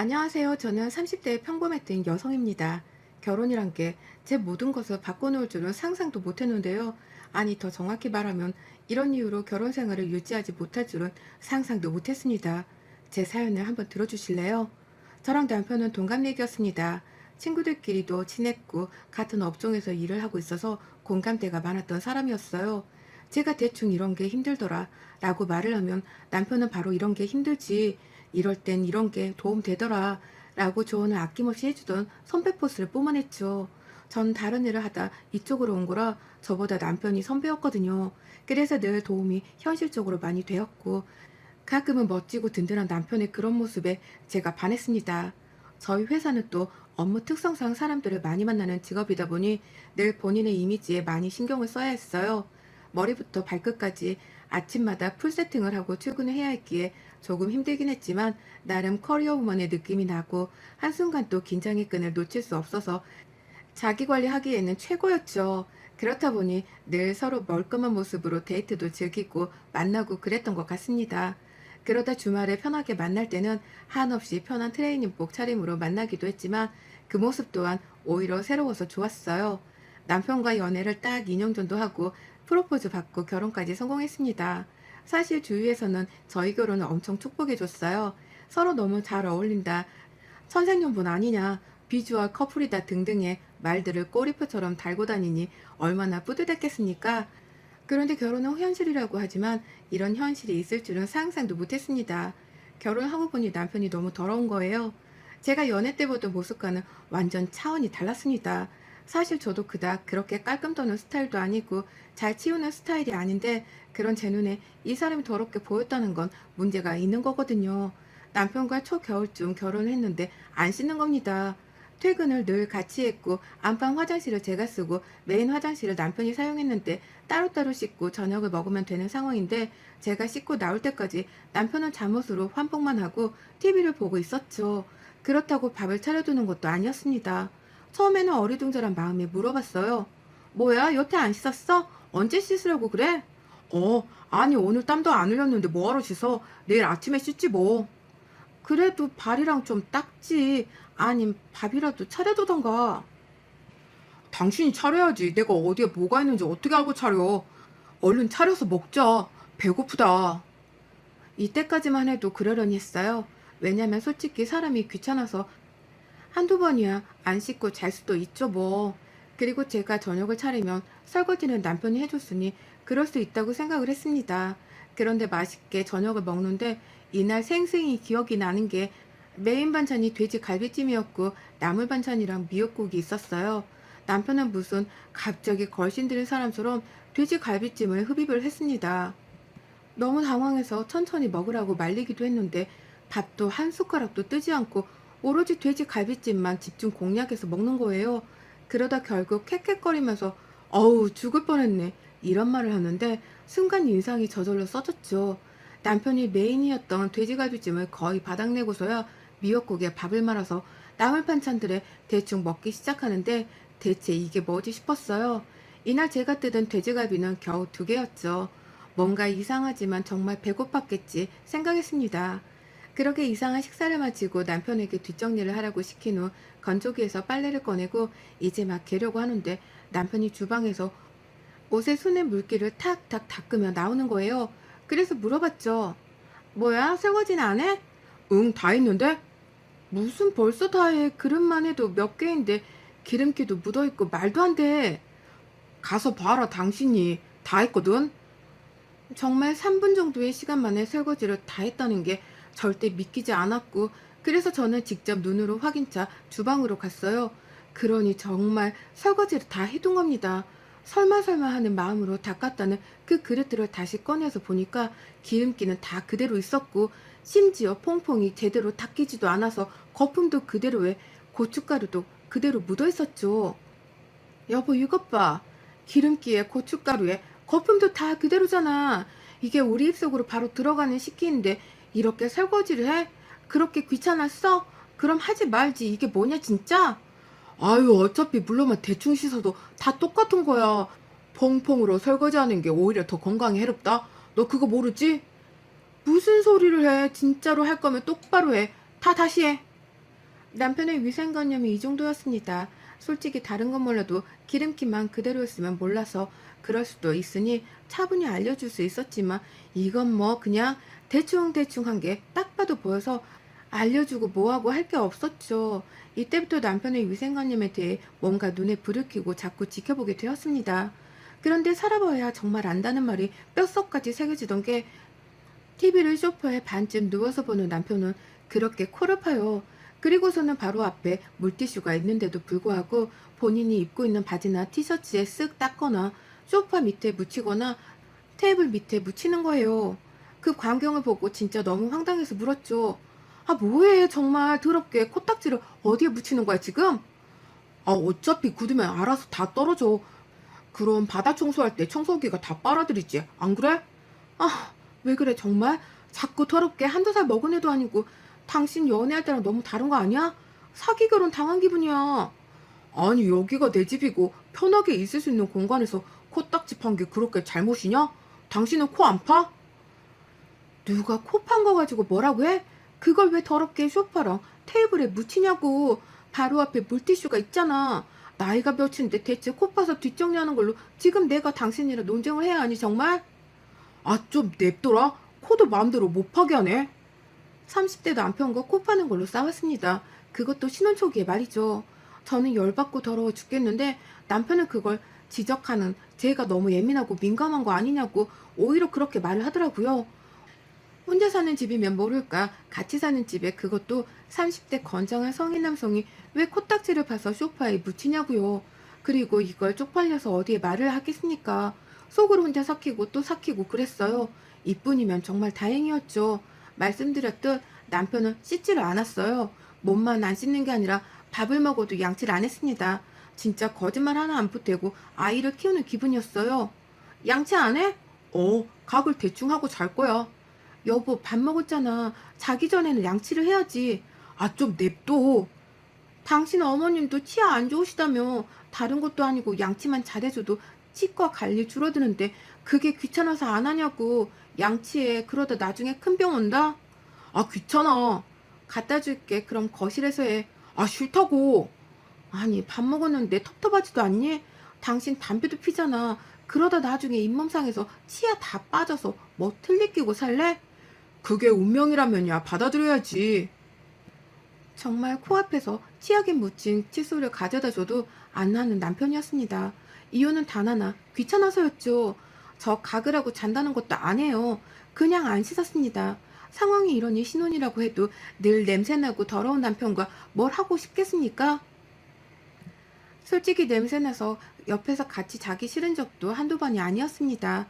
안녕하세요. 저는 30대의 평범했던 여성입니다. 결혼이란 게 제 모든 것을 바꿔놓을 줄은 상상도 못했는데요. 아니, 더 정확히 말하면 이런 이유로 결혼 생활을 유지하지 못할 줄은 상상도 못했습니다. 제 사연을 한번 들어주실래요? 저랑 남편은 동갑내기였습니다. 친구들끼리도 친했고 같은 업종에서 일을 하고 있어서 공감대가 많았던 사람이었어요. 제가 대충 이런 게 힘들더라 라고 말을 하면 남편은 바로 이런 게 힘들지, 이럴 땐 이런 게 도움 되더라 라고 조언을 아낌없이 해주던 선배 포스를 뿜어냈죠. 전 다른 일을 하다 이쪽으로 온 거라 저보다 남편이 선배였거든요. 그래서 늘 도움이 현실적으로 많이 되었고, 가끔은 멋지고 든든한 남편의 그런 모습에 제가 반했습니다. 저희 회사는 또 업무 특성상 사람들을 많이 만나는 직업이다 보니 늘 본인의 이미지에 많이 신경을 써야 했어요. 머리부터 발끝까지 아침마다 풀 세팅을 하고 출근을 해야 했기에 조금 힘들긴 했지만 나름 커리어 우먼의 느낌이 나고 한순간 또 긴장의 끈을 놓칠 수 없어서 자기 관리하기에는 최고였죠. 그렇다 보니 늘 서로 멀끔한 모습으로 데이트도 즐기고 만나고 그랬던 것 같습니다. 그러다 주말에 편하게 만날 때는 한없이 편한 트레이닝복 차림으로 만나기도 했지만 그 모습 또한 오히려 새로워서 좋았어요. 남편과 연애를 딱 2년 정도 하고 프로포즈 받고 결혼까지 성공했습니다. 사실 주위에서는 저희 결혼을 엄청 축복해줬어요. 서로 너무 잘 어울린다, 천생연분 아니냐, 비주얼 커플이다 등등의 말들을 꼬리표처럼 달고 다니니 얼마나 뿌듯했겠습니까? 그런데 결혼은 현실이라고 하지만 이런 현실이 있을 줄은 상상도 못했습니다. 결혼하고 보니 남편이 너무 더러운 거예요. 제가 연애 때 보던 모습과는 완전 차원이 달랐습니다. 사실 저도 그닥 그렇게 깔끔 떠는 스타일도 아니고 잘 치우는 스타일이 아닌데, 그런 제 눈에 이 사람이 더럽게 보였다는 건 문제가 있는 거거든요. 남편과 초겨울쯤 결혼을 했는데 안 씻는 겁니다. 퇴근을 늘 같이 했고 안방 화장실을 제가 쓰고 메인 화장실을 남편이 사용했는데 따로따로 씻고 저녁을 먹으면 되는 상황인데, 제가 씻고 나올 때까지 남편은 잠옷으로 환복만 하고 TV를 보고 있었죠. 그렇다고 밥을 차려두는 것도 아니었습니다. 처음에는 어리둥절한 마음에 물어봤어요. 뭐야, 여태 안 씻었어? 언제 씻으려고 그래? 아니, 오늘 땀도 안 흘렸는데 뭐하러 씻어? 내일 아침에 씻지 뭐. 그래도 발이랑 좀 닦지. 아님 밥이라도 차려두던가. 당신이 차려야지. 내가 어디에 뭐가 있는지 어떻게 알고 차려. 얼른 차려서 먹자. 배고프다. 이때까지만 해도 그러려니 했어요. 왜냐면 솔직히 사람이 귀찮아서 한두 번이야 안 씻고 잘 수도 있죠 뭐. 그리고 제가 저녁을 차리면 설거지는 남편이 해줬으니 그럴 수 있다고 생각을 했습니다. 그런데 맛있게 저녁을 먹는데 이날 생생히 기억이 나는 게 메인 반찬이 돼지 갈비찜이었고 나물 반찬이랑 미역국이 있었어요. 남편은 무슨 갑자기 걸신 들인 사람처럼 돼지 갈비찜을 흡입을 했습니다. 너무 당황해서 천천히 먹으라고 말리기도 했는데 밥도 한 숟가락도 뜨지 않고 오로지 돼지 갈비찜만 집중 공략해서 먹는 거예요. 그러다 결국 캑캑거리면서 어우 죽을 뻔했네 이런 말을 하는데 순간 인상이 저절로 써졌죠. 남편이 메인이었던 돼지갈비찜을 거의 바닥내고서야 미역국에 밥을 말아서 나물 반찬들에 대충 먹기 시작하는데 대체 이게 뭐지 싶었어요. 이날 제가 뜯은 돼지갈비는 겨우 2개였죠. 뭔가 이상하지만 정말 배고팠겠지 생각했습니다. 그렇게 이상한 식사를 마치고 남편에게 뒷정리를 하라고 시킨 후 건조기에서 빨래를 꺼내고 이제 막 개려고 하는데 남편이 주방에서 옷에 손에 물기를 탁탁 닦으며 나오는 거예요. 그래서 물어봤죠. 뭐야, 설거지는 안 해? 응, 다 했는데? 무슨 벌써 다 해. 그릇만 해도 몇 개인데 기름기도 묻어있고 말도 안 돼. 가서 봐라, 당신이. 다 했거든? 정말 3분 정도의 시간 만에 설거지를 다 했다는 게 절대 믿기지 않았고, 그래서 저는 직접 눈으로 확인차 주방으로 갔어요. 그러니 정말 설거지를 다 해둔 겁니다. 설마 설마 하는 마음으로 닦았다는 그 그릇들을 다시 꺼내서 보니까 기름기는 다 그대로 있었고, 심지어 퐁퐁이 제대로 닦이지도 않아서 거품도 그대로에 고춧가루도 그대로 묻어 있었죠. 여보, 이것 봐. 기름기에 고춧가루에 거품도 다 그대로잖아. 이게 우리 입속으로 바로 들어가는 식기인데 이렇게 설거지를 해? 그렇게 귀찮았어? 그럼 하지 말지. 이게 뭐냐 진짜? 아유, 어차피 물로만 대충 씻어도 다 똑같은 거야. 퐁퐁으로 설거지하는 게 오히려 더 건강에 해롭다. 너 그거 모르지? 무슨 소리를 해. 진짜로 할 거면 똑바로 해. 다 다시 해. 남편의 위생관념이 이 정도였습니다. 솔직히 다른 건 몰라도 기름기만 그대로였으면 몰라서 그럴 수도 있으니 차분히 알려줄 수 있었지만 이건 뭐 그냥 대충대충 한 게 딱 봐도 보여서 알려주고 뭐하고 할 게 없었죠. 이때부터 남편의 위생관념에 대해 뭔가 눈에 불을 켜고 자꾸 지켜보게 되었습니다. 그런데 살아봐야 정말 안다는 말이 뼛속까지 새겨지던 게 TV를 소파에 반쯤 누워서 보는 남편은 그렇게 코를 파요. 그리고서는 바로 앞에 물티슈가 있는데도 불구하고 본인이 입고 있는 바지나 티셔츠에 쓱 닦거나 소파 밑에 묻히거나 테이블 밑에 묻히는 거예요. 그 광경을 보고 진짜 너무 황당해서 물었죠. 아, 뭐해? 정말 더럽게 코딱지를 어디에 묻히는 거야, 지금? 아, 어차피 굳으면 알아서 다 떨어져. 그럼 바다 청소할 때 청소기가 다 빨아들이지. 안 그래? 아, 왜 그래, 정말? 자꾸 더럽게 한두 살 먹은 애도 아니고, 당신 연애할 때랑 너무 다른 거 아니야? 사기 결혼 당한 기분이야. 아니, 여기가 내 집이고, 편하게 있을 수 있는 공간에서 코딱지 판 게 그렇게 잘못이냐? 당신은 코 안 파? 누가 코 판 거 가지고 뭐라고 해? 그걸 왜 더럽게 소파랑 테이블에 묻히냐고. 바로 앞에 물티슈가 있잖아. 나이가 몇인데 대체 코 파서 뒷정리하는 걸로 지금 내가 당신이랑 논쟁을 해야 하니 정말? 아, 좀 냅둬라. 코도 마음대로 못 파게 하네. 30대 남편과 코 파는 걸로 싸웠습니다. 그것도 신혼 초기에 말이죠. 저는 열받고 더러워 죽겠는데 남편은 그걸 지적하는 제가 너무 예민하고 민감한 거 아니냐고 오히려 그렇게 말을 하더라고요. 혼자 사는 집이면 모를까 같이 사는 집에 그것도 30대 건장한 성인 남성이 왜 코딱지를 파서 소파에 묻히냐고요. 그리고 이걸 쪽팔려서 어디에 말을 하겠습니까? 속으로 혼자 삭히고 또 삭히고 그랬어요. 이뿐이면 정말 다행이었죠. 말씀드렸듯 남편은 씻지를 않았어요. 몸만 안 씻는 게 아니라 밥을 먹어도 양치를 안 했습니다. 진짜 거짓말 하나 안 보태고 아이를 키우는 기분이었어요. 양치 안 해? 각을 대충 하고 잘 거야. 여보, 밥 먹었잖아. 자기 전에는 양치를 해야지. 아, 좀 냅둬. 당신 어머님도 치아 안 좋으시다며. 다른 것도 아니고 양치만 잘해줘도 치과 갈 일 줄어드는데 그게 귀찮아서 안 하냐고. 양치해. 그러다 나중에 큰 병 온다. 아, 귀찮아. 갖다 줄게. 그럼 거실에서 해. 아, 싫다고. 아니, 밥 먹었는데 텁텁하지도 않니? 당신 담배도 피잖아. 그러다 나중에 잇몸상에서 치아 다 빠져서 뭐 틀니 끼고 살래? 그게 운명이라면야 받아들여야지. 정말 코앞에서 치약에 묻힌 칫솔을 가져다 줘도 안 하는 남편이었습니다. 이유는 단 하나, 귀찮아서였죠. 저 가글하고 잔다는 것도 안 해요. 그냥 안 씻었습니다. 상황이 이러니 신혼이라고 해도 늘 냄새나고 더러운 남편과 뭘 하고 싶겠습니까? 솔직히 냄새나서 옆에서 같이 자기 싫은 적도 한두 번이 아니었습니다.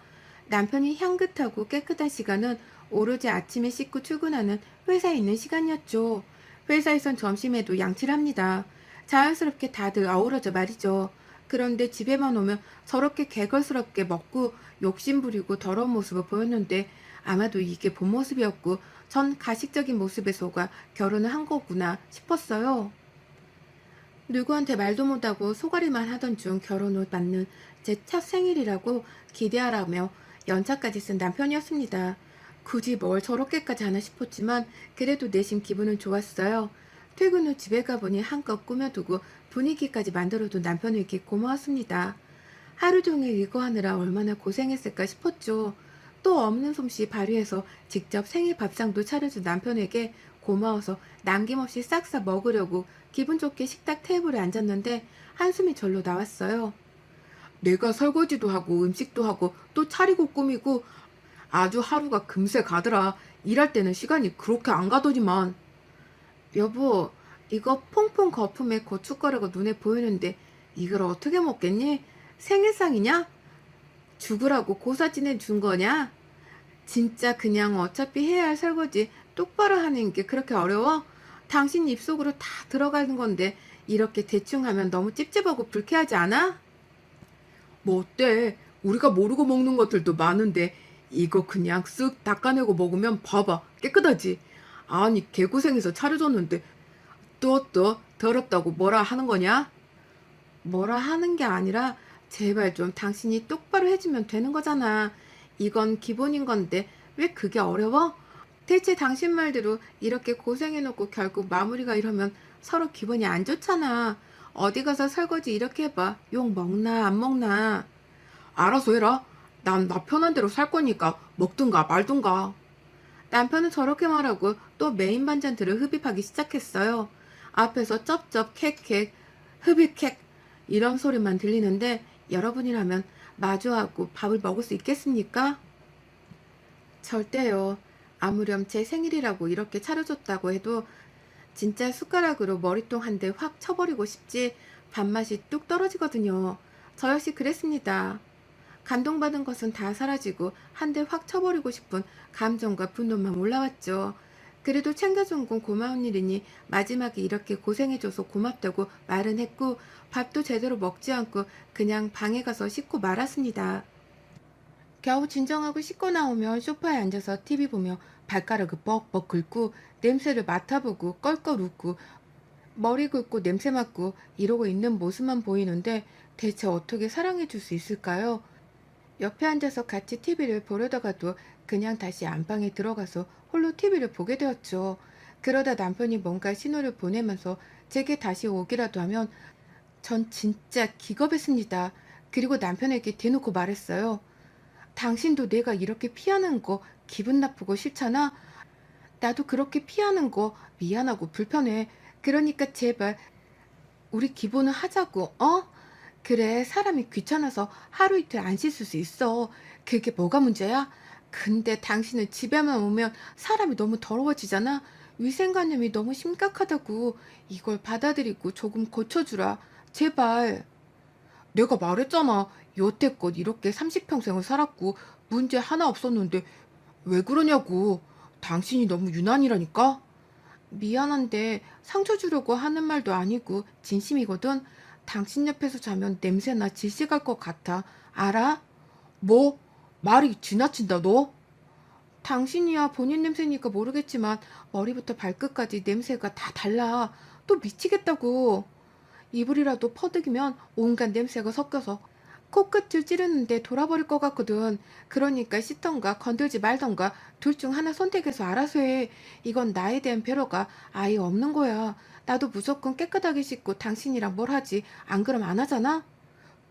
남편이 향긋하고 깨끗한 시간은 오로지 아침에 씻고 출근하는 회사에 있는 시간이었죠. 회사에선 점심에도 양치를 합니다. 자연스럽게 다들 어우러져 말이죠. 그런데 집에만 오면 저렇게 개걸스럽게 먹고 욕심부리고 더러운 모습을 보였는데 아마도 이게 본 모습이었고 전 가식적인 모습에 속아 결혼을 한 거구나 싶었어요. 누구한테 말도 못하고 소가리만 하던 중 결혼 후 맞는 제 첫 생일이라고 기대하라며 연차까지 쓴 남편이었습니다. 굳이 뭘 저렇게까지 하나 싶었지만 그래도 내심 기분은 좋았어요. 퇴근 후 집에 가보니 한껏 꾸며두고 분위기까지 만들어둔 남편에게 고마웠습니다. 하루 종일 이거 하느라 얼마나 고생했을까 싶었죠. 또 없는 솜씨 발휘해서 직접 생일 밥상도 차려준 남편에게 고마워서 남김없이 싹싹 먹으려고 기분 좋게 식탁 테이블에 앉았는데 한숨이 절로 나왔어요. 내가 설거지도 하고 음식도 하고 또 차리고 꾸미고 아주 하루가 금세 가더라. 일할 때는 시간이 그렇게 안 가더니만. 여보, 이거 퐁퐁 거품에 고춧가루가 눈에 보이는데 이걸 어떻게 먹겠니? 생일상이냐? 죽으라고 고사진해 준 거냐? 진짜 그냥 어차피 해야 할 설거지 똑바로 하는 게 그렇게 어려워? 당신 입속으로 다 들어가는 건데 이렇게 대충 하면 너무 찝찝하고 불쾌하지 않아? 뭐 어때? 우리가 모르고 먹는 것들도 많은데 이거 그냥 쓱 닦아내고 먹으면 봐봐 깨끗하지? 아니 개고생해서 차려줬는데 또 더럽다고 뭐라 하는 거냐? 뭐라 하는 게 아니라 제발 좀 당신이 똑바로 해주면 되는 거잖아. 이건 기본인 건데 왜 그게 어려워? 대체 당신 말대로 이렇게 고생해놓고 결국 마무리가 이러면 서로 기분이 안 좋잖아. 어디 가서 설거지 이렇게 해봐. 욕 먹나 안 먹나. 알아서 해라. 난 나 편한 대로 살 거니까 먹든가 말든가. 남편은 저렇게 말하고 또 메인 반찬들을 흡입하기 시작했어요. 앞에서 쩝쩝 캑캑 흡입캑 이런 소리만 들리는데 여러분이라면 마주하고 밥을 먹을 수 있겠습니까? 절대요. 아무렴 제 생일이라고 이렇게 차려줬다고 해도 진짜 숟가락으로 머리통 한 대 확 쳐버리고 싶지 밥맛이 뚝 떨어지거든요. 저 역시 그랬습니다. 감동받은 것은 다 사라지고 한 대 확 쳐버리고 싶은 감정과 분노만 올라왔죠. 그래도 챙겨준 건 고마운 일이니 마지막에 이렇게 고생해줘서 고맙다고 말은 했고 밥도 제대로 먹지 않고 그냥 방에 가서 씻고 말았습니다. 겨우 진정하고 씻고 나오면 소파에 앉아서 TV 보며 발가락을 뻑뻑 긁고 냄새를 맡아보고 껄껄 웃고 머리 긁고 냄새 맡고 이러고 있는 모습만 보이는데 대체 어떻게 사랑해 줄 수 있을까요? 옆에 앉아서 같이 TV를 보려다가도 그냥 다시 안방에 들어가서 홀로 TV를 보게 되었죠. 그러다 남편이 뭔가 신호를 보내면서 제게 다시 오기라도 하면 전 진짜 기겁했습니다. 그리고 남편에게 대놓고 말했어요. 당신도 내가 이렇게 피하는 거 기분 나쁘고 싫잖아? 나도 그렇게 피하는 거 미안하고 불편해. 그러니까 제발 우리 기본은 하자고, 어? 그래, 사람이 귀찮아서 하루 이틀 안 씻을 수 있어. 그게 뭐가 문제야? 근데 당신은 집에만 오면 사람이 너무 더러워지잖아. 위생관념이 너무 심각하다고. 이걸 받아들이고 조금 고쳐주라. 제발. 내가 말했잖아. 여태껏 이렇게 30평생을 살았고 문제 하나 없었는데 왜 그러냐고. 당신이 너무 유난이라니까? 미안한데 상처 주려고 하는 말도 아니고 진심이거든. 당신 옆에서 자면 냄새나 질식할 것 같아. 알아? 뭐? 말이 지나친다 너? 당신이야 본인 냄새니까 모르겠지만 머리부터 발끝까지 냄새가 다 달라. 또 미치겠다고. 이불이라도 퍼득이면 온갖 냄새가 섞여서 코끝을 찌르는데 돌아버릴 것 같거든. 그러니까 씻던가 건들지 말던가 둘 중 하나 선택해서 알아서 해. 이건 나에 대한 배려가 아예 없는 거야. 나도 무조건 깨끗하게 씻고 당신이랑 뭘 하지. 안 그럼 안 하잖아?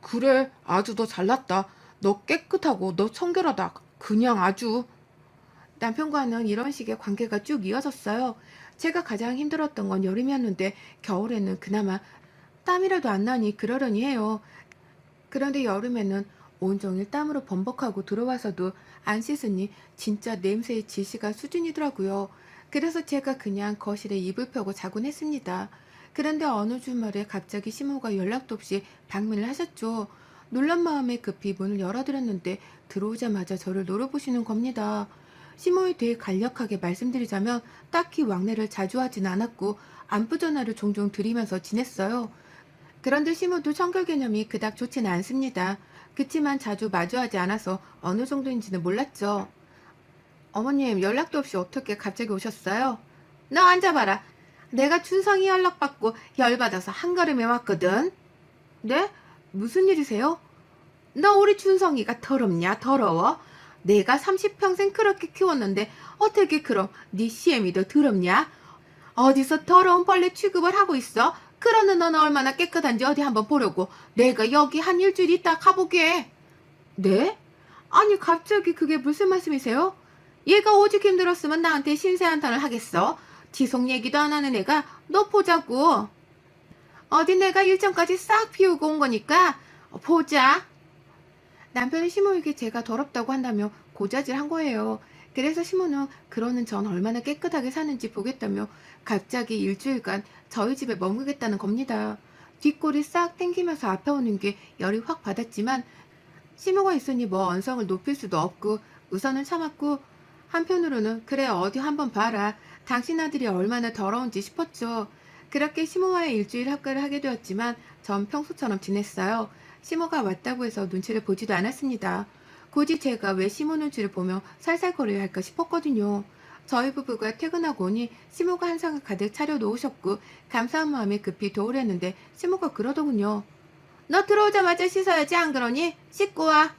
그래, 아주 너 잘났다. 너 깨끗하고 너 청결하다. 그냥 아주. 남편과는 이런 식의 관계가 쭉 이어졌어요. 제가 가장 힘들었던 건 여름이었는데 겨울에는 그나마 땀이라도 안 나니 그러려니 해요. 그런데 여름에는 온종일 땀으로 범벅하고 들어와서도 안 씻으니 진짜 냄새의 질시가 수준이더라고요. 그래서 제가 그냥 거실에 이불 펴고 자곤 했습니다. 그런데 어느 주말에 갑자기 시모가 연락도 없이 방문을 하셨죠. 놀란 마음에 급히 문을 열어드렸는데 들어오자마자 저를 노려보시는 겁니다. 시모에 대해 간략하게 말씀드리자면 딱히 왕래를 자주 하진 않았고 안부 전화를 종종 드리면서 지냈어요. 그런데 시모도 청결 개념이 그닥 좋지는 않습니다. 그치만 자주 마주하지 않아서 어느 정도인지는 몰랐죠. 어머님 연락도 없이 어떻게 갑자기 오셨어요? 너 앉아봐라. 내가 춘성이 연락받고 열받아서 한걸음에 왔거든. 네? 무슨 일이세요? 너 우리 춘성이가 더럽냐 더러워? 내가 30평생 그렇게 키웠는데 어떻게 그럼 네 시애미 더 더럽냐? 어디서 더러운 벌레 취급을 하고 있어? 그러는 너는 얼마나 깨끗한지 어디 한번 보려고. 내가 여기 한 일주일 있다 가보게. 네? 아니 갑자기 그게 무슨 말씀이세요? 얘가 오직 힘들었으면 나한테 신세한탄을 하겠어. 지속 얘기도 안 하는 애가 너 보자고. 어디 내가 일정까지 싹 비우고 온 거니까 보자. 남편이 시모에게 제가 더럽다고 한다며 고자질한 거예요. 그래서 시모는 그러는 전 얼마나 깨끗하게 사는지 보겠다며 갑자기 일주일간 저희 집에 머무르겠다는 겁니다. 뒷골이 싹 땡기면서 아파오는 게 열이 확 받았지만 시모가 있으니 뭐 언성을 높일 수도 없고 우선은 참았고 한편으로는 그래 어디 한번 봐라. 당신 아들이 얼마나 더러운지 싶었죠. 그렇게 시모와의 일주일 합가를 하게 되었지만 전 평소처럼 지냈어요. 시모가 왔다고 해서 눈치를 보지도 않았습니다. 굳이 제가 왜 시모 눈치를 보며 살살거려야 할까 싶었거든요. 저희 부부가 퇴근하고 오니 시모가 한상을 가득 차려놓으셨고 감사한 마음에 급히 도우려는데 시모가 그러더군요. 너 들어오자마자 씻어야지 안 그러니? 씻고 와.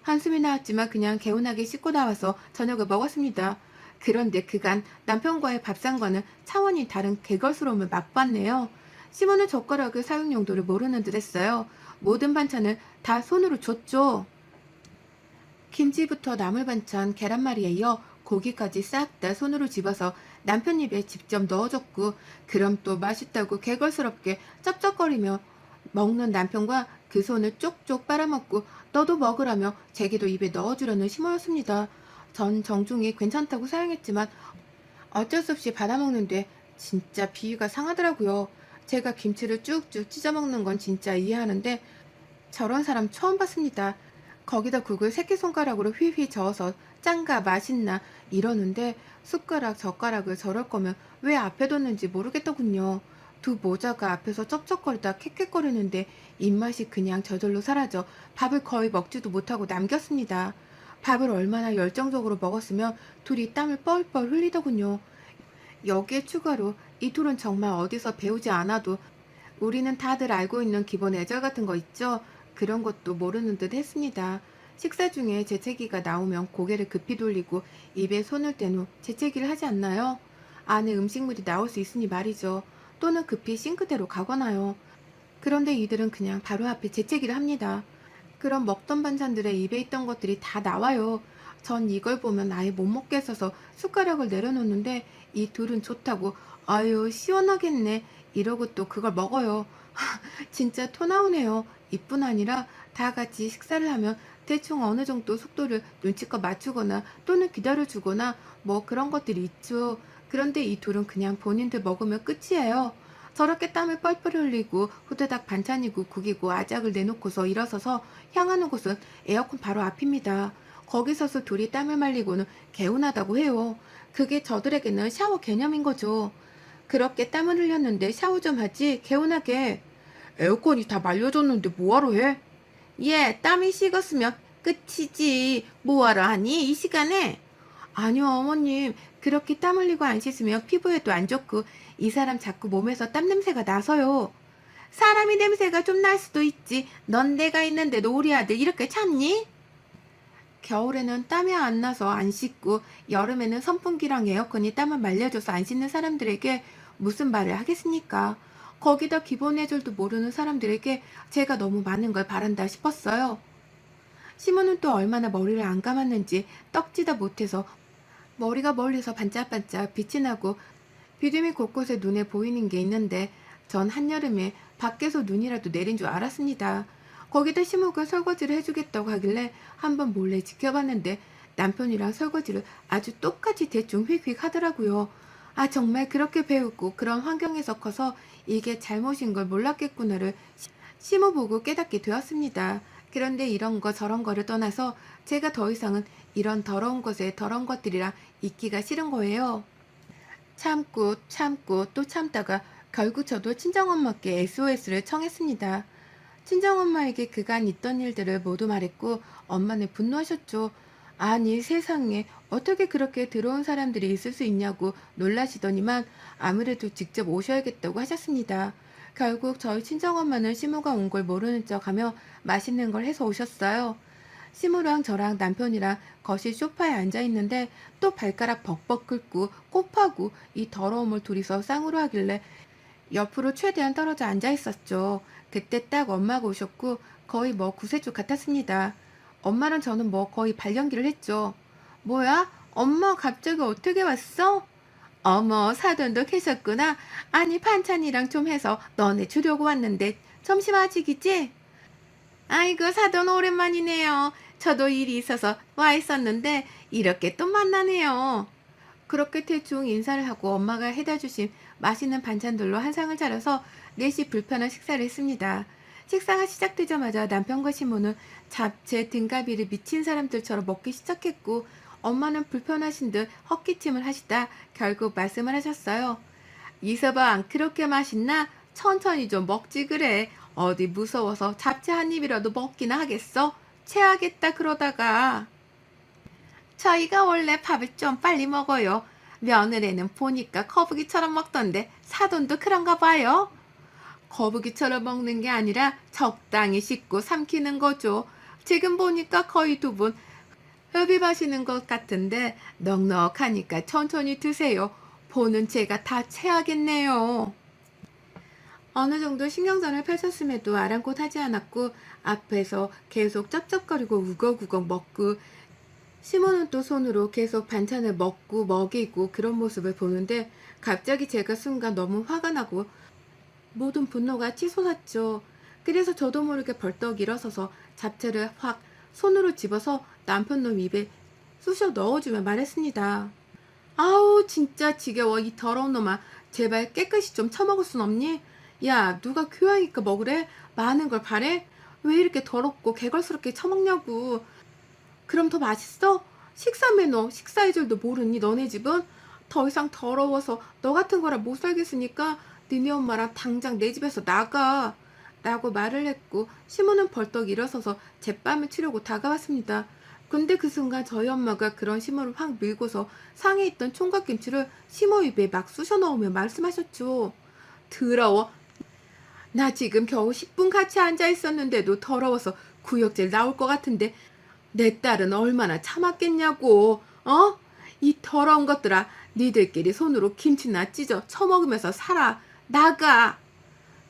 한숨이 나왔지만 그냥 개운하게 씻고 나와서 저녁을 먹었습니다. 그런데 그간 남편과의 밥상과는 차원이 다른 개걸스러움을 맛봤네요. 시몬은 젓가락의 사용 용도를 모르는 듯 했어요. 모든 반찬을 다 손으로 줬죠. 김치부터 나물 반찬, 계란말이에 이어 고기까지 싹 다 손으로 집어서 남편 입에 직접 넣어줬고, 그럼 또 맛있다고 개걸스럽게 쩝쩝거리며 먹는 남편과 그 손을 쪽쪽 빨아먹고 너도 먹으라며 제게도 입에 넣어주려는 시모였습니다. 전 정중히 괜찮다고 사용했지만 어쩔 수 없이 받아먹는데 진짜 비위가 상하더라고요. 제가 김치를 쭉쭉 찢어먹는 건 진짜 이해하는데 저런 사람 처음 봤습니다. 거기다 국을 새끼손가락으로 휘휘 저어서 짠가 맛있나 이러는데 숟가락 젓가락을 저럴 거면 왜 앞에 뒀는지 모르겠더군요. 두 모자가 앞에서 쩝쩝거리다 캑캑거리는데 입맛이 그냥 저절로 사라져 밥을 거의 먹지도 못하고 남겼습니다. 밥을 얼마나 열정적으로 먹었으면 둘이 땀을 뻘뻘 흘리더군요. 여기에 추가로 이 둘은 정말 어디서 배우지 않아도 우리는 다들 알고 있는 기본 애절 같은 거 있죠? 그런 것도 모르는 듯 했습니다. 식사 중에 재채기가 나오면 고개를 급히 돌리고 입에 손을 댄 후 재채기를 하지 않나요? 안에 음식물이 나올 수 있으니 말이죠. 또는 급히 싱크대로 가거나요. 그런데 이들은 그냥 바로 앞에 재채기를 합니다. 그럼 먹던 반찬들에 입에 있던 것들이 다 나와요. 전 이걸 보면 아예 못 먹겠어서 숟가락을 내려놓는데 이 둘은 좋다고 아유 시원하겠네 이러고 또 그걸 먹어요. 진짜 토 나오네요. 이뿐 아니라 다 같이 식사를 하면 대충 어느 정도 속도를 눈치껏 맞추거나 또는 기다려주거나 뭐 그런 것들이 있죠. 그런데 이 둘은 그냥 본인들 먹으면 끝이에요. 저렇게 땀을 뻘뻘 흘리고 후다닥 반찬이고 국이고 아작을 내놓고서 일어서서 향하는 곳은 에어컨 바로 앞입니다. 거기 서서 둘이 땀을 말리고는 개운하다고 해요. 그게 저들에게는 샤워 개념인 거죠. 그렇게 땀을 흘렸는데 샤워 좀 하지 개운하게. 에어컨이 다 말려졌는데 뭐하러 해? 얘 땀이 식었으면 끝이지. 뭐하러 하니 이 시간에? 아니요 어머님, 그렇게 땀 흘리고 안 씻으면 피부에도 안 좋고 이 사람 자꾸 몸에서 땀 냄새가 나서요. 사람이 냄새가 좀 날 수도 있지. 넌 내가 있는데도 우리 아들 이렇게 참니? 겨울에는 땀이 안 나서 안 씻고 여름에는 선풍기랑 에어컨이 땀을 말려줘서 안 씻는 사람들에게 무슨 말을 하겠습니까? 거기다 기본 예절도 모르는 사람들에게 제가 너무 많은 걸 바란다 싶었어요. 시몬은 또 얼마나 머리를 안 감았는지 떡지다 못해서 머리가 멀리서 반짝반짝 빛이 나고 비듬이 곳곳에 눈에 보이는 게 있는데 전 한여름에 밖에서 눈이라도 내린 줄 알았습니다. 거기다 시모가 설거지를 해주겠다고 하길래 한번 몰래 지켜봤는데 남편이랑 설거지를 아주 똑같이 대충 휙휙 하더라고요. 아 정말 그렇게 배우고 그런 환경에서 커서 이게 잘못인 걸 몰랐겠구나를 시모 보고 깨닫게 되었습니다. 그런데 이런 거 저런 거를 떠나서 제가 더 이상은 이런 더러운 곳에 더러운 것들이랑 있기가 싫은 거예요. 참고 참고 또 참다가 결국 저도 친정엄마께 SOS를 청했습니다. 친정엄마에게 그간 있던 일들을 모두 말했고 엄마는 분노하셨죠. 아니 세상에 어떻게 그렇게 더러운 사람들이 있을 수 있냐고 놀라시더니만 아무래도 직접 오셔야겠다고 하셨습니다. 결국 저희 친정엄마는 시모가 온 걸 모르는 척하며 맛있는 걸 해서 오셨어요. 시모랑 저랑 남편이랑 거실 소파에 앉아있는데 또 발가락 벅벅 긁고 꼽하고 이 더러움을 둘이서 쌍으로 하길래 옆으로 최대한 떨어져 앉아있었죠. 그때 딱 엄마가 오셨고 거의 뭐 구세주 같았습니다. 엄마랑 저는 뭐 거의 발연기를 했죠. 뭐야? 엄마 갑자기 어떻게 왔어? 어머 사돈도 계셨구나. 아니 반찬이랑 좀 해서 너네 주려고 왔는데 점심 아직이지? 아이고 사돈 오랜만이네요. 저도 일이 있어서 와 있었는데 이렇게 또 만나네요. 그렇게 대충 인사를 하고 엄마가 해다 주신 맛있는 반찬들로 한 상을 차려서 넷이 불편한 식사를 했습니다. 식사가 시작되자마자 남편과 시모는 잡채 등갈비를 미친 사람들처럼 먹기 시작했고 엄마는 불편하신 듯 헛기침을 하시다 결국 말씀을 하셨어요. 이서방 안 그렇게 맛있나? 천천히 좀 먹지 그래. 어디 무서워서 잡채 한 입이라도 먹기나 하겠어? 체하겠다 그러다가. 저희가 원래 밥을 좀 빨리 먹어요. 며느리는 보니까 거북이처럼 먹던데 사돈도 그런가 봐요. 거북이처럼 먹는 게 아니라 적당히 씹고 삼키는 거죠. 지금 보니까 거의 두 분 흡입하시는 것 같은데 넉넉하니까 천천히 드세요. 보는 제가 다 체하겠네요. 어느 정도 신경전을 펼쳤음에도 아랑곳하지 않았고 앞에서 계속 쩝쩝거리고 우걱우걱 먹고 시모는 또 손으로 계속 반찬을 먹고 먹이고 그런 모습을 보는데 갑자기 제가 순간 너무 화가 나고 모든 분노가 치솟았죠. 그래서 저도 모르게 벌떡 일어서서 잡채를 확 손으로 집어서 남편 놈 입에 쑤셔 넣어주며 말했습니다. 아우 진짜 지겨워 이 더러운 놈아. 제발 깨끗이 좀 처먹을 순 없니? 야 누가 교양이니까 먹으래? 많은 걸 바래? 왜 이렇게 더럽고 개걸스럽게 처먹냐고. 그럼 더 맛있어? 식사 메뉴 식사의 줄도 모르니 너네 집은? 더 이상 더러워서 너 같은 거라 못 살겠으니까 니네 엄마랑 당장 내 집에서 나가 라고 말을 했고 시모는 벌떡 일어서서 제뺨을 치려고 다가왔습니다. 근데 그 순간 저희 엄마가 그런 시모를 확 밀고서 상에 있던 총각김치를 시모 입에 막 쑤셔 넣으며 말씀하셨죠. 더러워. 나 지금 겨우 10분 같이 앉아 있었는데도 더러워서 구역질 나올 것 같은데 내 딸은 얼마나 참았겠냐고. 어? 이 더러운 것들아. 니들끼리 손으로 김치나 찢어 처먹으면서 살아. 나가.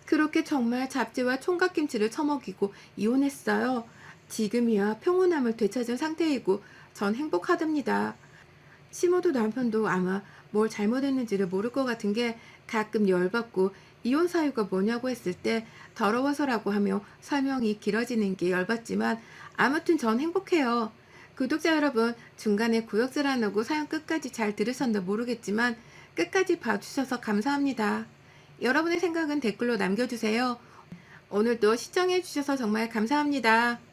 그렇게 정말 잡지와 총각김치를 처먹이고 이혼했어요. 지금이야 평온함을 되찾은 상태이고 전 행복하답니다. 시모도 남편도 아마 뭘 잘못했는지를 모를 것 같은 게 가끔 열받고 이혼 사유가 뭐냐고 했을 때 더러워서라고 하며 설명이 길어지는 게 열받지만 아무튼 전 행복해요. 구독자 여러분, 중간에 구역질 안 하고 사연 끝까지 잘 들으셨나 모르겠지만 끝까지 봐주셔서 감사합니다. 여러분의 생각은 댓글로 남겨주세요. 오늘도 시청해주셔서 정말 감사합니다.